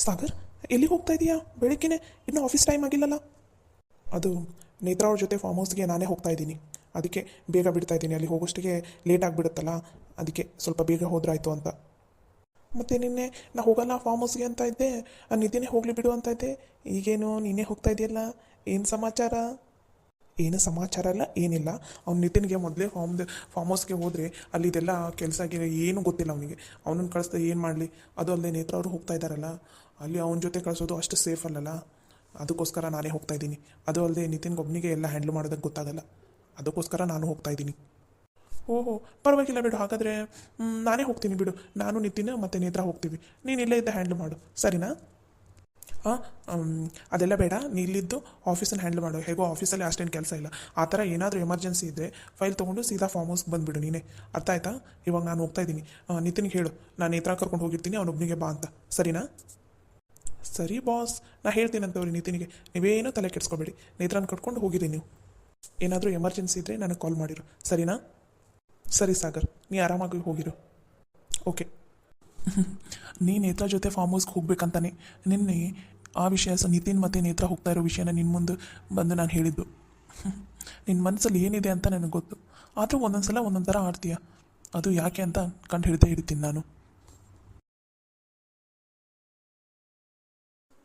ಸಾಗರ್, ಎಲ್ಲಿಗೆ ಹೋಗ್ತಾ ಇದೀಯಾ ಬೆಳಿಗ್ಗೆನೆ? ಇನ್ನೂ ಆಫೀಸ್ ಟೈಮ್ ಆಗಿಲ್ಲಲ್ಲ. ಅದು ನೇತ್ರಾ ಅವ್ರ ಜೊತೆ ಫಾರ್ಮ್ ಹೌಸ್ಗೆ ನಾನೇ ಹೋಗ್ತಾ ಇದ್ದೀನಿ. ಅದಕ್ಕೆ ಬೇಗ ಬಿಡ್ತಾ ಇದ್ದೀನಿ. ಅಲ್ಲಿ ಹೋಗೋಷ್ಟಿಗೆ ಲೇಟ್ ಆಗಿಬಿಡುತ್ತಲ್ಲ, ಅದಕ್ಕೆ ಸ್ವಲ್ಪ ಬೇಗ ಹೋದ್ರಾಯ್ತು ಅಂತ. ಮತ್ತು ನಿನ್ನೆ ನಾ ಹೋಗಲ್ಲ ಫಾರ್ಮ್ ಹೌಸ್ಗೆ ಅಂತ ಇದ್ದೆ, ನಿನ್ನೆ ಹೋಗಲಿ ಬಿಡು ಅಂತ ಇದ್ದೆ. ಈಗೇನು ನೀನೇ ಹೋಗ್ತಾ ಇದೆಯಲ್ಲ, ಏನು ಸಮಾಚಾರ? ಏನು ಸಮಾಚಾರ ಇಲ್ಲ, ಏನಿಲ್ಲ. ಅವ್ನು ನಿತಿನ್ಗೆ ಮೊದಲೇ ಫಾರ್ಮ್ ಹೌಸ್ಗೆ ಹೋದರೆ ಅಲ್ಲಿದೆಲ್ಲ ಕೆಲಸ ಏನೂ ಗೊತ್ತಿಲ್ಲ ಅವನಿಗೆ. ಅವನನ್ನು ಕಳಿಸ್ದೆ ಏನು ಮಾಡಲಿ? ಅದು ಅಲ್ಲದೆ ನೇತ್ರ ಅವರು ಹೋಗ್ತಾ ಇದ್ದಾರಲ್ಲ, ಅಲ್ಲಿ ಅವನ ಜೊತೆ ಕಳಿಸೋದು ಅಷ್ಟು ಸೇಫ್ ಅಲ್ಲಲ್ಲ. ಅದಕ್ಕೋಸ್ಕರ ನಾನೇ ಹೋಗ್ತಾ ಇದ್ದೀನಿ. ಅದು ಅಲ್ಲದೆ ನಿತಿನ್ಗೆ ಒಬ್ಬನಿಗೆ ಎಲ್ಲ ಹ್ಯಾಂಡ್ಲ್ ಮಾಡೋದಕ್ಕೆ ಗೊತ್ತಾಗಲ್ಲ. ಅದಕ್ಕೋಸ್ಕರ ನಾನು ಹೋಗ್ತಾ ಇದ್ದೀನಿ. ಓಹೋ, ಪರವಾಗಿಲ್ಲ ಬಿಡು. ಹಾಗಾದರೆ ನಾನೇ ಹೋಗ್ತೀನಿ ಬಿಡು. ನಾನು ನಿತಿನ್ ಮತ್ತು ನೇತ್ರ ಹೋಗ್ತೀವಿ. ನೀನು ಇಲ್ಲೇ ಇದ್ದ ಹ್ಯಾಂಡ್ಲ್ ಮಾಡು, ಸರಿನಾ? ಹಾಂ, ಅದೆಲ್ಲ ಬೇಡ. ನೀ ಇಲ್ಲಿದ್ದು ಆಫೀಸನ್ನು ಹ್ಯಾಂಡ್ಲ್ ಮಾಡು. ಹೇಗೋ ಆಫೀಸಲ್ಲಿ ಅಷ್ಟೇನು ಕೆಲಸ ಇಲ್ಲ. ಆ ಥರ ಏನಾದರೂ ಎಮರ್ಜೆನ್ಸಿ ಇದ್ದರೆ ಫೈಲ್ ತೊಗೊಂಡು ಸೀದಾ ಫಾರ್ಮ್ ಹೌಸ್ಗೆ ಬಂದುಬಿಡು ನೀನೇ. ಅರ್ಥ ಆಯ್ತಾ? ಇವಾಗ ನಾನು ಹೋಗ್ತಾ ಇದ್ದೀನಿ. ನಿತಿನ್ಗೆ ಹೇಳು, ನಾನು ನೇತ್ರ ಕರ್ಕೊಂಡು ಹೋಗಿರ್ತೀನಿ, ಅವನೊಬ್ಬನಿಗೆ ಬಾ ಅಂತ, ಸರಿನಾ? ಸರಿ ಬಾಸ್, ನಾ ಹೇಳ್ತೀನಂತವ್ರಿ ನಿತಿನಿಗೆ. ನೀವೇನೂ ತಲೆ ಕೆಡಿಸ್ಕೊಬೇಡಿ. ನೇತ್ರನ ಕಟ್ಕೊಂಡು ಹೋಗಿರಿ ನೀವು. ಏನಾದರೂ ಎಮರ್ಜೆನ್ಸಿ ಇದ್ದರೆ ನನಗೆ ಕಾಲ್ ಮಾಡಿರು, ಸರಿನಾ? ಸರಿ ಸಾಗರ್, ನೀ ಆರಾಮಾಗಿ ಹೋಗಿರು. ಓಕೆ. ನೀ ನೇತ್ರ ಜೊತೆ ಫಾರ್ಮ್ ಹೌಸ್ಗೆ ಹೋಗ್ಬೇಕಂತಾನೆ ನಿನ್ನೆ ಆ ವಿಷಯ ನಿತಿನ್ ಮತ್ತು ನೇತ್ರ ಹೋಗ್ತಾ ಇರೋ ವಿಷಯನ ನಿನ್ನ ಮುಂದೆ ಬಂದು ನಾನು ಹೇಳಿದ್ದು. ನಿನ್ನ ಮನಸ್ಸಲ್ಲಿ ಏನಿದೆ ಅಂತ ನನಗೆ ಗೊತ್ತು. ಆದರೂ ಒಂದೊಂದು ಸಲ ಒಂದೊಂದು ಥರ ಆಡ್ತೀಯ. ಅದು ಯಾಕೆ ಅಂತ ಕಂಡು ಹಿಡಿದೇ ಹಿಡಿತೀನಿ ನಾನು.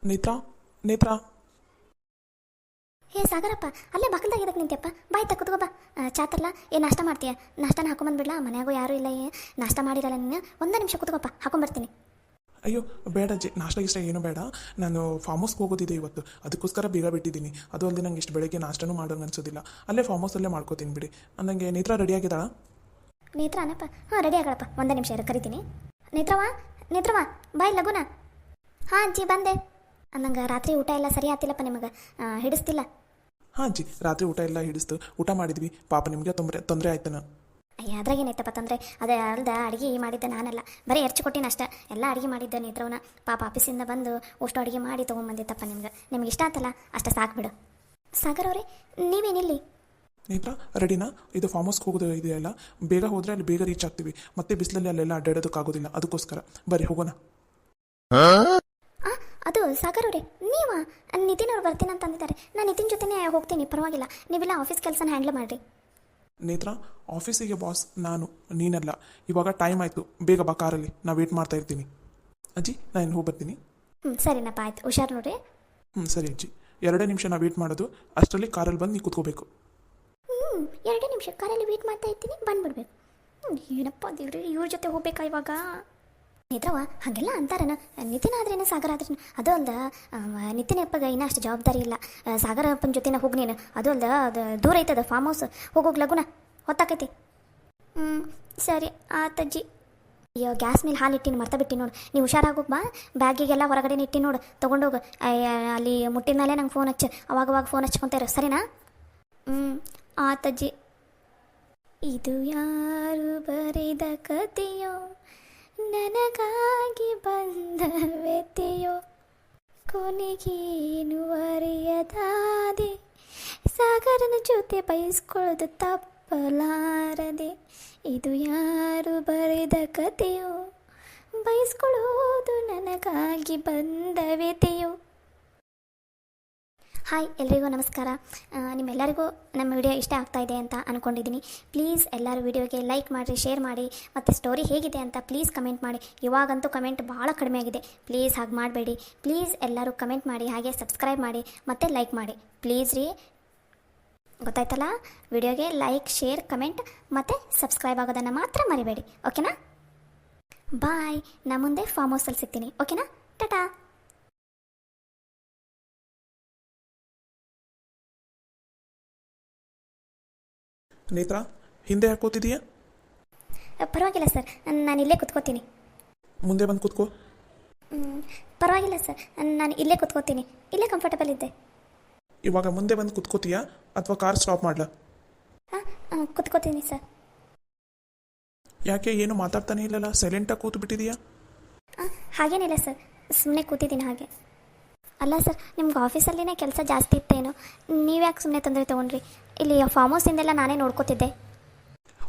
ನೇತ್ರ, ನೇತ್ರ. ಹೇ ಸಾಗರಪ್ಪ, ಅಲ್ಲೇ ಬಾಕಲ್ದಾಗ ಇದಕ್ಕೆ ನಿಂತ್ಯಪ್ಪ. ಬಾಯ್ ತಕ್ಕುತ್ಕೋ ಬಾ. ಚಾ ತರಲ್ಲ? ಏನು ನಾಷ್ಟ ಮಾಡ್ತೀಯ? ನಾಷ್ಟನ ಹಾಕೊಂಬಂದ್ಬಿಡ್ಲಾ? ಮನ್ಯಾಗೂ ಯಾರೂ ಇಲ್ಲ, ನಾಷ್ಟ ಮಾಡಿರಲ್ಲ ನೀನು. ಒಂದು ನಿಮಿಷ ಕೂತ್ಕೋಪ್ಪ, ಹಾಕೊಂಬರ್ತೀನಿ. ಅಯ್ಯೋ ಬೇಡ ಅಜ್ಜಿ, ನಾಷ್ಟ ಇಷ್ಟ ಏನೂ ಬೇಡ. ನಾನು ಫಾರ್ಮ್ ಹೌಸ್ಗೆ ಹೋಗೋದಿದೆ ಇವತ್ತು, ಅದಕ್ಕೋಸ್ಕರ ಬೇಗ ಬಿಟ್ಟಿದ್ದೀನಿ. ಅದು ಅಲ್ಲದೆ ನಂಗೆ ಇಷ್ಟು ಬೆಳಗ್ಗೆ ನಾಷ್ಟನೂ ಮಾಡೋಂಗೆ ಅನ್ಸೋದಿಲ್ಲ. ಅಲ್ಲೇ ಫಾರ್ಮ್ ಹೌಸಲ್ಲೇ ಮಾಡ್ಕೋತೀನಿ ಬಿಡಿ. ನನಗೆ ನೇತ್ರ ರೆಡಿಯಾಗಿದ್ದಾಳ? ನೇತ್ರ ಅನ್ನಪ್ಪ? ಹಾಂ, ರೆಡಿ ಆಗಳಪ್ಪ. ಒಂದು ನಿಮಿಷ ಇರು, ಕರಿತೀನಿ. ನೇತ್ರವಾ, ನೇತ್ರವಾ, ಬಾಯ್ ಲಗುನ. ಹಾಂ ಅಜ್ಜಿ, ಬಂದೆ. ನಂಗೆ ರಾತ್ರಿ ಊಟ ಎಲ್ಲ ಸರಿ ಆತಿಲ್ಲಪ್ಪ, ನಿಮಗೆ ಹಿಡಿಸ್ತಿಲ್ಲ? ಹಾಂ ಅಜ್ಜಿ, ರಾತ್ರಿ ಊಟ ಎಲ್ಲ ಹಿಡಿಸ್ತು. ಊಟ ಮಾಡಿದ್ವಿ. ಪಾಪ ನಿಮಗೆ ತೊಂದರೆ ಆಯ್ತಾನ? ಅಯ್ಯ, ಅದ್ರಾಗೇನೈತಪ್ಪ ತೊಂದರೆ? ಅದೇ ಅಲ್ದ ಅಡುಗೆ ಮಾಡಿದ್ದೆ ನಾನಲ್ಲ, ಬರೀ ಎರ್ಚು ಕೊಟ್ಟಿನ ಅಷ್ಟೇ. ಎಲ್ಲ ಅಡುಗೆ ಮಾಡಿದ್ದೆ ನೇತ್ರವನ್ನ. ಪಾಪ ಆಫೀಸಿಂದ ಬಂದು ಅಷ್ಟು ಅಡುಗೆ ಮಾಡಿ ತೊಗೊಂಬಂದಿತ್ತಪ್ಪ. ನಿಮ್ಗೆ ಇಷ್ಟ ಆತಲ್ಲ, ಅಷ್ಟೇ ಸಾಕು ಬಿಡು. ಸಾಗರ್ ಅವರೇ, ನೀವೇನಿಲ್ಲಿ? ನೇತ್ರ ರೆಡಿನಾ? ಇದು ಫಾರ್ಮ್ ಹೌಸ್ಗೆ ಹೋಗೋದು ಇದೆಯಲ್ಲ, ಬೇಗ ಹೋದರೆ ಅಲ್ಲಿ ಬೇಗ ರೀಚ್ ಆಗ್ತೀವಿ. ಮತ್ತೆ ಬಿಸಿಲಲ್ಲಿ ಅಲ್ಲೆಲ್ಲ ಅಡ್ಡಾಡೋದಕ್ಕಾಗೋದಿಲ್ಲ. ಅದಕ್ಕೋಸ್ಕರ ಬರ್ರಿ ಹೋಗೋಣ. ಅದು ಸಾಗರ್ ಅವರೇ, ನೀವಾ? ನಿತಿನ್ ಅವ್ರು ಬರ್ತೀನಿ ಅಂತ ಅಂದಿದ್ದಾರೆ. ನಾನು ನಿತಿನ್ ಜೊತೆನೇ ಹೋಗ್ತೀನಿ, ಪರವಾಗಿಲ್ಲ. ನೀವೆಲ್ಲ ಆಫೀಸ್ ಕೆಲಸನ ಹ್ಯಾಂಡ್ಲ್ ಮಾಡಿರಿ. ನೇತ್ರ, ಆಫೀಸಿಗೆ ಬಾಸ್ ನಾನು, ನೀನಲ್ಲ. ಇವಾಗ ಟೈಮ್ ಆಯಿತು, ಬೇಗ ಬಾ ಕಾರಲ್ಲಿ. ನಾ ವೇಟ್ ಮಾಡ್ತಾ ಇರ್ತೀನಿ. ಅಜ್ಜಿ, ನಾನು ಹೋಗಿ ಬರ್ತೀನಿ. ಸರಿನಪ್ಪ, ಆಯ್ತು. ಹುಷಾರು ನೋಡ್ರಿ. ಸರಿ ಅಜ್ಜಿ. 2 ನಿಮಿಷ ನಾ ವೇಟ್ ಮಾಡೋದು. ಅಷ್ಟರಲ್ಲಿ ಕಾರಲ್ಲಿ ಬಂದು ನೀ ಕೂತ್ಕೋಬೇಕು. 2 ನಿಮಿಷ ಕಾರಲ್ಲಿ ವೇಟ್ ಮಾಡ್ತಾ ಇರ್ತೀನಿ, ಬಂದ್ಬಿಡ್ಬೇಕು. ಏನಪ್ಪ ದೇವ್ರಿ, ಇವ್ರ ಜೊತೆ ಹೋಗ್ಬೇಕಾ ಇವಾಗ? ನೇತ್ರವ ಹಾಗೆಲ್ಲ ಅಂತಾರನ. ನಿತಿನ್ ಆದ್ರೇನು, ಸಾಗರ ಆದ್ರೇನು? ಅದು ಅಲ್ದ ನಿತಿನ್ ಅಪ್ಪಗೆ ಇನ್ನೂ ಅಷ್ಟು ಜವಾಬ್ದಾರಿ ಇಲ್ಲ. ಸಾಗರ ಅಪ್ಪನ ಜೊತೆನ ಹೋಗಿ ನೀನು. ಅದು ಅಲ್ದ ಅದು ದೂರ ಐತದ ಫಾರ್ಮ್ ಹೌಸ್. ಹೋಗೋಗಿ ಲಗುನ, ಹೊತ್ತಾಕೈತಿ. ಸರಿ ಆತಜ್ಜಿ. ಅಯ್ಯೋ, ಗ್ಯಾಸ್ ಮೇಲೆ ಹಾಲು ಇಟ್ಟಿನಿ, ಮರ್ತಾ ಬಿಟ್ಟು ನೋಡು. ನೀವು ಹುಷಾರಾಗೋಗಿ ಬಾ. ಬ್ಯಾಗಿಗೆಲ್ಲ ಹೊರಗಡೆ ಇಟ್ಟು ನೋಡು, ತೊಗೊಂಡೋಗು. ಅಲ್ಲಿ ಮುಟ್ಟಿದ ಮೇಲೆ ನಂಗೆ ಫೋನ್ ಹಚ್ಚು. ಅವಾಗವಾಗ ಫೋನ್ ಹಚ್ಕೊತಾರೋ, ಸರಿನಾ? ಆತಜ್ಜಿ. ಇದು ಯಾರು ಬರೆದ ಕಥೆಯೋ, ನನಗಾಗಿ ಬಂದ ವ್ಯತೆಯೋ, ಕೊನೆಗೇನು ಅರಿಯದಾದೆ, ಸಾಗರನ ಜೊತೆ ಬಯಸ್ಕೊಳ್ಳೋದು ತಪ್ಪಲಾರದೆ. ಇದು ಯಾರು ಬರೆದ ಕಥೆಯೋ, ಬಯಸ್ಕೊಳ್ಳೋದು ನನಗಾಗಿ ಬಂದ ವ್ಯತೆಯೋ. ಹಾಯ್ ಎಲ್ರಿಗೂ ನಮಸ್ಕಾರ. ನಿಮ್ಮೆಲ್ಲರಿಗೂ ನಮ್ಮ ವಿಡಿಯೋ ಇಷ್ಟ ಆಗ್ತಾ ಇದೆ ಅಂತ ಅಂದ್ಕೊಂಡಿದ್ದೀನಿ. ಪ್ಲೀಸ್ ಎಲ್ಲರೂ ವಿಡಿಯೋಗೆ ಲೈಕ್ ಮಾಡಿರಿ, ಶೇರ್ ಮಾಡಿ, ಮತ್ತು ಸ್ಟೋರಿ ಹೇಗಿದೆ ಅಂತ ಪ್ಲೀಸ್ ಕಮೆಂಟ್ ಮಾಡಿ. ಇವಾಗಂತೂ ಕಮೆಂಟ್ ಭಾಳ ಕಡಿಮೆ ಆಗಿದೆ. ಪ್ಲೀಸ್ ಹಾಗೆ ಮಾಡಬೇಡಿ. ಪ್ಲೀಸ್ ಎಲ್ಲರೂ ಕಮೆಂಟ್ ಮಾಡಿ, ಹಾಗೆ ಸಬ್ಸ್ಕ್ರೈಬ್ ಮಾಡಿ, ಮತ್ತು ಲೈಕ್ ಮಾಡಿ ಪ್ಲೀಸ್ ರೀ. ಗೊತ್ತಾಯ್ತಲ್ಲ? ವಿಡಿಯೋಗೆ ಲೈಕ್, ಶೇರ್, ಕಮೆಂಟ್ ಮತ್ತು ಸಬ್ಸ್ಕ್ರೈಬ್ ಆಗೋದನ್ನು ಮಾತ್ರ ಮರಿಬೇಡಿ. ಓಕೆನಾ? ಬಾಯ್. ನಾ ಮುಂದೆ ಫಾರ್ಮ್ ಹೌಸಲ್ಲಿ ಸಿಗ್ತೀನಿ. ಓಕೆನಾ? ಟಾಟಾ. ನೇತ್ರ, ಹಿಂದೆ ಯಾಕೆ ಕೂತಿದೀಯಾ? ಪರವಾಗಿಲ್ಲ ಸರ್, ನಾನು ಇಲ್ಲೇ ಕುತ್ಕೋತೀನಿ. ಮುಂದೆ ಬಂದು ಕೂತ್ಕೋ. ಪರವಾಗಿಲ್ಲ ಸರ್, ನಾನು ಇಲ್ಲೇ ಕುತ್ಕೋತೀನಿ. ಇಲ್ಲೇ ಕಂಫರ್ಟಬಲ್ ಇದ್ದೆ. ಇವಾಗ ಮುಂದೆ ಬಂದು ಕೂತ್ಕೋತೀಯಾ ಅಥವಾ ಕಾರ್ ಸ್ಟಾಪ್ ಮಾಡಲಾ? ಹಾಂ, ಕುತ್ಕೋತೀನಿ ಸರ್. ಯಾಕೆ ಏನು ಮಾತಾಡ್ತಾನೆ ಇಲ್ಲಲ್ಲ, ಸೈಲೆಂಟಾಗಿ ಕೂತು ಬಿಟ್ಟಿದೀಯಾ? ಹಾಗೇನಿಲ್ಲ ಸರ್, ಸುಮ್ಮನೆ ಕೂತಿದ್ದೀನಿ ಹಾಗೆ. ಅಲ್ಲ ಸರ್, ನಿಮ್ಗೆ ಆಫೀಸಲ್ಲಿನೇ ಕೆಲಸ ಜಾಸ್ತಿ ಇತ್ತೇನೋ, ನೀವು ಯಾಕೆ ಸುಮ್ಮನೆ ತೊಂದರೆ ತೊಗೊಂಡ್ರಿ? ಇಲ್ಲಿ ಫಾರ್ಮ್ ಹೌಸಿಂದೆಲ್ಲ ನಾನೇ ನೋಡ್ಕೋತಿದ್ದೆ.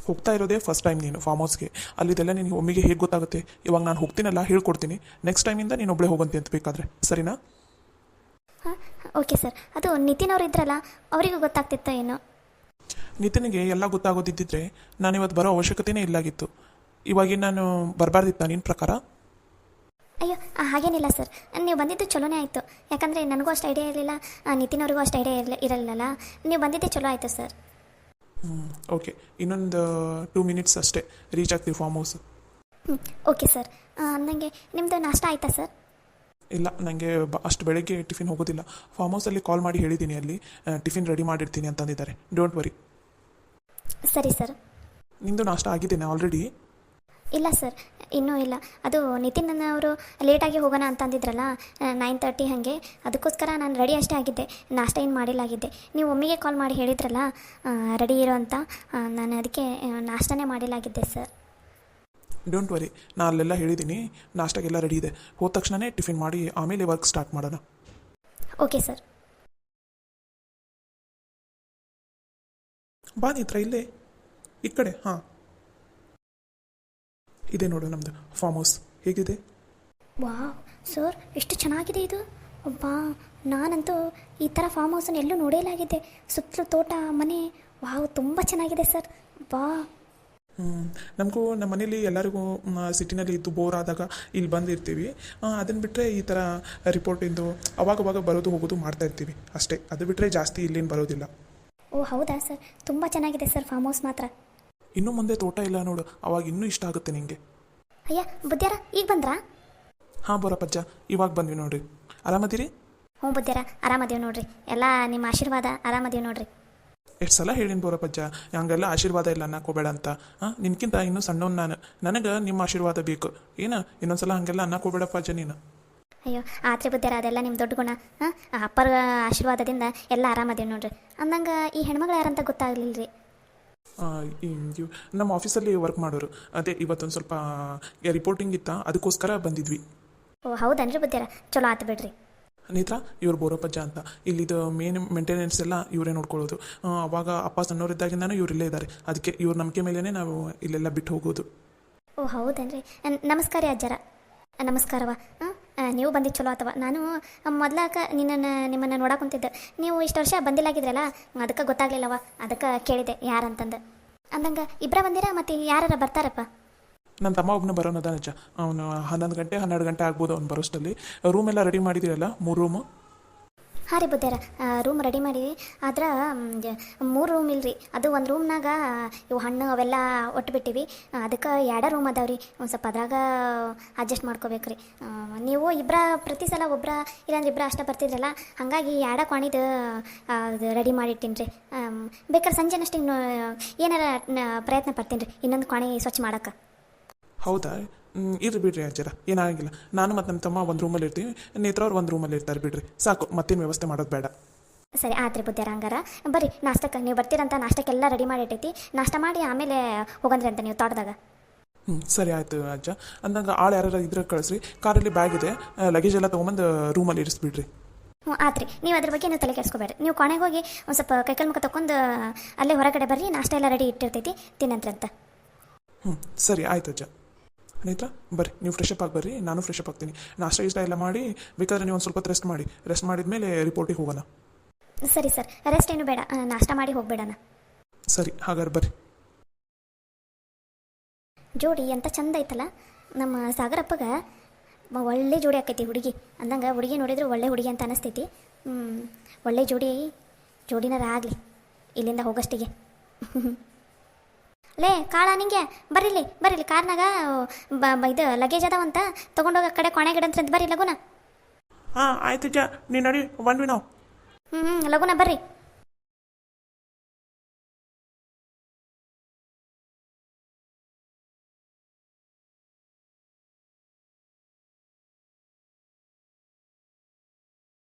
ಹೋಗ್ತಾ ಇರೋದೇ ಫಸ್ಟ್ ಟೈಮ್ ನೀನು ಫಾರ್ಮ್ ಹೌಸ್ಗೆ. ಅಲ್ಲಿದೆಲ್ಲ ನಿನಗೆ ಒಮ್ಮೆಗೆ ಹೇಗೆ ಗೊತ್ತಾಗುತ್ತೆ? ಇವಾಗ ನಾನು ಹೋಗ್ತೀನಲ್ಲ, ಹೇಳ್ಕೊಡ್ತೀನಿ. ನೆಕ್ಸ್ಟ್ ಟೈಮಿಂದ ನೀನು ಒಬ್ಬಳೇ ಹೋಗಂತೆ ಅಂತ ಬೇಕಾದರೆ, ಸರಿನಾ? ಹಾಂ, ಓಕೆ ಸರ್. ಅದು ನಿತಿನ್ ಅವರು ಇದ್ರಲ್ಲ, ಅವರಿಗೂ ಗೊತ್ತಾಗ್ತಿತ್ತೋ ಏನೋ. ನಿತಿನ್ಗೆ ಎಲ್ಲ ಗೊತ್ತಾಗೋದಿದ್ದಿದ್ರೆ ನಾನು ಇವತ್ತು ಬರೋ ಅವಶ್ಯಕತೆಯೇ ಇಲ್ಲಾಗಿತ್ತು. ಇವಾಗ ನಾನು ಬರಬಾರ್ದಿತ್ತ ನಿನ್ನ ಪ್ರಕಾರ? ಅಯ್ಯೋ, ಹಾಗೇನಿಲ್ಲ ಸರ್. ನೀವು ಬಂದಿದ್ದು ಚಲೋನೇ ಆಯಿತು. ಯಾಕಂದರೆ ನನಗೂ ಅಷ್ಟು ಐಡಿಯಾ ಇರಲಿಲ್ಲ, ನಿತಿನ್ ಅವ್ರಿಗೂ ಅಷ್ಟು ಐಡಿಯಾ ಇರಲಿಲ್ಲಲ್ಲ. ನೀವು ಬಂದಿದ್ದೇ ಚಲೋ ಆಯಿತು ಸರ್. ಓಕೆ, ಇನ್ನೊಂದು 2 ಮಿನಿಟ್ಸ್ ಅಷ್ಟೇ ರೀಚ್ ಆಗ್ತೀವಿ ಫಾರ್ಮ್ ಹೌಸ್. Okay sir. ನನಗೆ ನಿಮ್ಮದು ನಾಷ್ಟ ಆಯಿತಾ ಸರ್? ಇಲ್ಲ, ನನಗೆ ಅಷ್ಟು ಬೆಳಗ್ಗೆ ಟಿಫಿನ್ ಹೋಗೋದಿಲ್ಲ. ಫಾರ್ಮ್ ಹೌಸಲ್ಲಿ ಕಾಲ್ ಮಾಡಿ ಹೇಳಿದ್ದೀನಿ, ಅಲ್ಲಿ ಟಿಫಿನ್ ರೆಡಿ ಮಾಡಿರ್ತೀನಿ ಅಂತಂದಿದ್ದಾರೆ. Don't worry. ಸರಿ ಸರ್. ನಿಮ್ಮದು ನಾಷ್ಟ ಆಗಿದ್ದೇನೆ ಆಲ್ರೆಡಿ? ಇಲ್ಲ ಸರ್, ಇನ್ನೂ ಇಲ್ಲ. ಅದು ನಿತಿನ್ ಅವರು ಲೇಟಾಗಿ ಹೋಗೋಣ ಅಂತಂದಿದ್ರಲ್ಲ, 9:30 ಹಾಗೆ. ಅದಕ್ಕೋಸ್ಕರ ನಾನು ರೆಡಿ ಅಷ್ಟೇ ಆಗಿದ್ದೆ, ನಾಷ್ಟ ಏನು ಮಾಡಿಲ್ಲಾಗಿದ್ದೆ. ನೀವು ಒಮ್ಮೆಗೆ ಕಾಲ್ ಮಾಡಿ ಹೇಳಿದ್ರಲ್ಲ ರೆಡಿ ಇರೋ ಅಂತ, ನಾನು ಅದಕ್ಕೆ ನಾಷ್ಟನೇ ಮಾಡಿಲ್ಲಾಗಿದ್ದೆ ಸರ್. ಡೋಂಟ್ ವರಿ, ನಾನು ಅಲ್ಲೆಲ್ಲ ಹೇಳಿದ್ದೀನಿ, ನಾಷ್ಟಾಗೆಲ್ಲ ರೆಡಿ ಇದೆ. ಹೋದ ತಕ್ಷಣವೇ ಟಿಫಿನ್ ಮಾಡಿ ಆಮೇಲೆ ವರ್ಕ್ ಸ್ಟಾರ್ಟ್ ಮಾಡೋಣ. Okay sir. ಬಾ ನೇತ್ರ, ಇಲ್ಲೇ ಈ ಕಡೆ. ಹಾಂ, ಇದೆ ನೋಡು ನಮ್ಮದು ಫಾರ್ಮ್ ಹೌಸ್. ಹೇಗಿದೆ? ವಾವ್ ಸರ್, ಎಷ್ಟು ಚೆನ್ನಾಗಿದೆ ಇದು. ಅಬ್ಬಾ, ನಾನಂತೂ ಈ ಥರ ಫಾರ್ಮ್ ಹೌಸನ್ನು ಎಲ್ಲೂ ನೋಡೇಲಾಗಿದ್ದೆ. ಸುತ್ತಲೂ ತೋಟ, ಮನೆ. ವಾವ್, ತುಂಬ ಚೆನ್ನಾಗಿದೆ ಸರ್. ಬಾ. ನಮಗೂ ನಮ್ಮ ಮನೇಲಿ ಎಲ್ಲರಿಗೂ ಸಿಟಿನಲ್ಲಿ ಇದ್ದು ಬೋರ್ ಆದಾಗ ಇಲ್ಲಿ ಬಂದಿರ್ತೀವಿ. ಅದನ್ನು ಬಿಟ್ಟರೆ ಈ ಥರ ರಿಪೋರ್ಟಿಂದು ಅವಾಗವಾಗ ಬರೋದು ಹೋಗೋದು ಮಾಡ್ತಾ ಇರ್ತೀವಿ ಅಷ್ಟೇ. ಅದು ಬಿಟ್ಟರೆ ಜಾಸ್ತಿ ಇಲ್ಲೇನು ಬರೋದಿಲ್ಲ. ಓ ಹೌದಾ ಸರ್, ತುಂಬ ಚೆನ್ನಾಗಿದೆ ಸರ್ ಫಾರ್ಮ್ ಹೌಸ್ ಮಾತ್ರ. ಇನ್ನು ಮುಂದೆ ತೋಟ ಇಲ್ಲ ನೋಡು, ಅವಾಗ ಇನ್ನೂ ಇಷ್ಟ ಆಗುತ್ತೆ ನಿಮಗೆ. ಅಯ್ಯ ಬುದ್ಧಿಯಾರ, ಈಗ ಬಂದ್ರಾ? ಹಾಂ ಬರೋಪಜ್ಜ, ಇವಾಗ ಬಂದ್ವಿ ನೋಡ್ರಿ. ಆರಾಮದಿರಿ? ಹ್ಞೂ ಬುದ್ಧಿಯಾರ, ಆರಾಮದೇವು ನೋಡ್ರಿ. ಎಲ್ಲ ನಿಮ್ಮ ಆಶೀರ್ವಾದ, ಆರಾಮದೇವು ನೋಡ್ರಿ. ಎಷ್ಟು ಸಲ ಹೇಳಿನ ಬೋರಪ್ಪಜ್ಜ, ಹಂಗೆಲ್ಲ ಆಶೀರ್ವಾದ ಇಲ್ಲ ಅನ್ನಕೋಬೇಡ ಅಂತ. ನಿನ್ಕಿಂತ ಇನ್ನೂ ಸಣ್ಣವನು ನಾನು, ನನಗೆ ನಿಮ್ಮ ಆಶೀರ್ವಾದ ಬೇಕು. ಏನು ಇನ್ನೊಂದ್ಸಲ ಹಾಗೆಲ್ಲ ಅನ್ನಕೋಬೇಡಪ್ಪಜ್ಜ ನೀನು. ಅಯ್ಯೋ ಆತ್ರಿ ಬುದ್ಧಿಯಾರ, ಅದೆಲ್ಲ ನಿಮ್ಮ ದೊಡ್ಡ ಗುಣ. ಅಪ್ಪರ ಆಶೀರ್ವಾದದಿಂದ ಎಲ್ಲ ಆರಾಮದೇವು ನೋಡ್ರಿ. ಅಂದಂಗೆ ಈ ಹೆಣ್ಮಗಳು ಯಾರಂತ ಗೊತ್ತಾಗಲಿಲ್ಲ ರೀ. ನಮ್ಮ ಆಫೀಸಲ್ಲಿ ವರ್ಕ್ ಮಾಡೋರು. ಅದೇ ಇವತ್ತೊಂದು ಸ್ವಲ್ಪ ರಿಪೋರ್ಟಿಂಗ್ ಇತ್ತ, ಅದಕ್ಕೋಸ್ಕರ ಬಂದಿದ್ವಿ. ಓ ಹೌದನ್ರಿ ಬುದ್ಧಿಯಾರ, ಚಲೋ ಆತು ಬಿಡ್ರಿ. ನೇತ್ರ, ಇವ್ರು ಬೋರಪ್ಪಜ್ಜ ಅಂತ. ಇಲ್ಲಿದು ಮೇನ್ ಮೇಂಟೆನೆನ್ಸ್ ಎಲ್ಲ ಇವರೇ ನೋಡ್ಕೊಳ್ಳೋದು. ಅವಾಗ ಅಪ್ಪ ಸಣ್ಣವರಿದ್ದಾಗಿಂದಾನು ಇವರಿಲ್ಲೇ ಇದ್ದಾರೆ. ಅದಕ್ಕೆ ಇವ್ರ ನಂಬಿಕೆ ಮೇಲೇ ನಾವು ಇಲ್ಲೆಲ್ಲ ಬಿಟ್ಟು ಹೋಗೋದು. ಓ ಹೌದನ್ರಿ. ನಮಸ್ಕಾರ ಅಜ್ಜರ. ನಮಸ್ಕಾರವ. ನೀವು ಬಂದಿದ್ದು ಚಲೋ ಅಥವಾ. ನಾನು ಮೊದ್ಲಾಕ ನಿಮ್ಮನ್ನು ನೋಡಾಕೊಂತಿದ್ದೆ. ನೀವು ಇಷ್ಟು ವರ್ಷ ಬಂದಿಲ್ಲಾಗಿದ್ರಲ್ಲ, ಅದಕ್ಕೆ ಗೊತ್ತಾಗ್ಲಿಲ್ಲವ, ಅದಕ್ಕೆ ಕೇಳಿದೆ ಯಾರಂತಂದು. ಅಂದಂಗೆ ಇಬ್ಬರ ಬಂದಿರ, ಮತ್ತು ಯಾರು ಬರ್ತಾರಪ್ಪ? ನನ್ನ ತಮ್ಮ ಒಬ್ಬನು ಬರೋನದ ನಿಜ. ಅವನು 11 ಗಂಟೆ 12 ಗಂಟೆ ಆಗ್ಬೋದು ಅವ್ನು ಬರೋಷ್ಟಲ್ಲಿ. ರೂಮ್ ಎಲ್ಲ ರೆಡಿ ಮಾಡಿದ್ದೀರಲ್ಲ, 3 ರೂಮು? ಹಾಂ ರೀ ಬುದ್ಧಿಯಾರ, ರೂಮ್ ರೆಡಿ ಮಾಡೀವಿ. ಆದ್ರೆ 3 ರೂಮ್ ಇಲ್ರಿ. ಅದು ಒಂದು ರೂಮ್ನಾಗ ಇವು ಹಣ್ಣು ಅವೆಲ್ಲ ಒಟ್ಟು ಬಿಟ್ಟಿವಿ. ಅದಕ್ಕೆ 2 ರೂಮ್ ಅದಾವ್ರಿ. ಒಂದು ಸ್ವಲ್ಪ ಅದ್ರಾಗ ಅಡ್ಜಸ್ಟ್ ಮಾಡ್ಕೋಬೇಕ್ರಿ. ನೀವು ಇಬ್ಬರ ಪ್ರತಿ ಸಲ ಒಬ್ಬರ ಇಲ್ಲಾಂದ್ರೆ ಇಬ್ಬರ ಅಷ್ಟೇ ಬರ್ತಿದ್ರಲ್ಲ, ಹಾಗಾಗಿ 2 ಕ್ವಾಣಿದು ರೆಡಿ ಮಾಡಿಟ್ಟಿನಿ ರೀ. ಬೇಕಾದ್ರೆ ಸಂಜೆನಷ್ಟು ಏನಾರ ಪ್ರಯತ್ನ ಪಡ್ತೀನಿ ರೀ ಇನ್ನೊಂದು ಕ್ವಾಣಿ ಸ್ವಚ್ಛ ಮಾಡೋಕೆ. ಹೌದಾ? ಇರ್ರಿ ಬಿಡ್ರಿ ಅಜ್ಜರ, ಏನಾಗಿಲ್ಲ. ನಾನು ಮತ್ತು ನನ್ನ ತಮ್ಮ ಒಂದು ರೂಮಲ್ಲಿ ಇರ್ತೀವಿ, ನೇತ್ರ ಅವ್ರು ಒಂದು ರೂಮಲ್ಲಿ ಇರ್ತಾರೆ. ಬಿಡ್ರಿ ಸಾಕು, ಮತ್ತೇನು ವ್ಯವಸ್ಥೆ ಮಾಡೋದು ಬೇಡ. ಸರಿ ಆತ್ರಿ ಬುದ್ಧಿಯಾರ, ಹಂಗಾರ ಬರ್ರಿ. ನಾಷ್ಟಕ್ಕೆ ನೀವು ಬರ್ತೀರಂತ ನಾಷ್ಟಕ್ಕೆಲ್ಲ ರೆಡಿ ಮಾಡಿಟ್ಟೈತಿ. ನಾಷ್ಟ ಮಾಡಿ ಆಮೇಲೆ ಹೋಗಂದ್ರಿ ಅಂತ ನೀವು ತೋಟದಾಗ. ಸರಿ ಆಯಿತು ಅಜ್ಜ. ಅಂದಂಗೆ ಆಳು ಯಾರು ಇದ್ರೆ ಕಳಿಸ್ರಿ. ಕಾರಲ್ಲಿ ಬ್ಯಾಗ್ ಇದೆ, ಲಗೇಜ್ ಎಲ್ಲ ತೊಗೊಂಬಂದು ರೂಮಲ್ಲಿ ಇರಿಸ್ಬಿಡ್ರಿ. ಹ್ಞೂ ಆತ್ರಿ. ನೀವು ಅದ್ರ ಬಗ್ಗೆ ನೀವು ತಲೆ ಕೆಡಿಸ್ಕೋಬೇಡ್ರಿ. ನೀವು ಕೊನೆಗೆ ಹೋಗಿ ಒಂದು ಸ್ವಲ್ಪ ಕೈಕಾಲು ಮುಖ ತೊಗೊಂಡು ಅಲ್ಲೇ ಹೊರಗಡೆ ಬರ್ರಿ. ನಾಷ್ಟ ಎಲ್ಲ ರೆಡಿ ಇಟ್ಟಿರ್ತೈತಿ, ತಿನ್ನಂತ್ರಿ ಅಂತ. ಸರಿ ಆಯ್ತು ಅಜ್ಜ. ನೇತ್ರ ಬರ್ರಿ, ನೀವು ಫ್ರೆಶ್ ಅಪ್ ಆಗಿ ಬರ್ರಿ, ನಾನು ಫ್ರೆಶ್ ಅಪ್ ಆಗ್ತೀನಿ. ನಾಷ್ಟ ಇಷ್ಟ ಎಲ್ಲ ಮಾಡಿ ಬೇಕಾದ್ರೆ ನೀವು ಒಂದು ಸ್ವಲ್ಪ ರೆಸ್ಟ್ ಮಾಡಿ. ರೆಸ್ಟ್ ಮಾಡಿದ್ಮೇಲೆ ರಿಪೋರ್ಟಿಗೆ ಹೋಗೋಣ. ಸರಿ ಸರ್, ರೆಸ್ಟ್ ಏನು ಬೇಡ, ನಾಷ್ಟ ಮಾಡಿ ಹೋಗ್ಬೇಡಣ. ಸರಿ ಹಾಗಾದ್ರೆ ಬರ್ರಿ. ಜೋಡಿ ಎಂತ ಚಂದ ಐತಲ್ಲ ನಮ್ಮ ಸಾಗರಪ್ಪಗೆ. ಒಳ್ಳೆ ಜೋಡಿ ಆಕೈತಿ ಹುಡುಗಿ. ಅಂದಂಗೆ ಹುಡುಗಿ ನೋಡಿದ್ರೆ ಒಳ್ಳೆ ಹುಡುಗಿ ಅಂತ ಅನಿಸ್ತೈತಿ. ಒಳ್ಳೆ ಜೋಡಿನಾರ ಆಗಲಿ ಇಲ್ಲಿಂದ ಹೋಗೋಷ್ಟಿಗೆ. ಲೇ ಕಾಳ, ನಿಂಗೆ ಬರೀಲಿ ಕಾರ್ನಾಗ ಇದು ಲಗೇಜ್ ಅದಾವಂತ ತೊಗೊಂಡೋಗ ಕಡೆ ಕೊನೆ ಗಿಡ ಅಂತ ಬರ್ರಿ ಲಗುನ. ಹಾಂ ಆಯ್ತು ಅಜ್ಜ, ನೀನು ನಡಿ, ಬಂದ್ವಿ ನಾವು. ಲಗುನ ಬರ್ರಿ.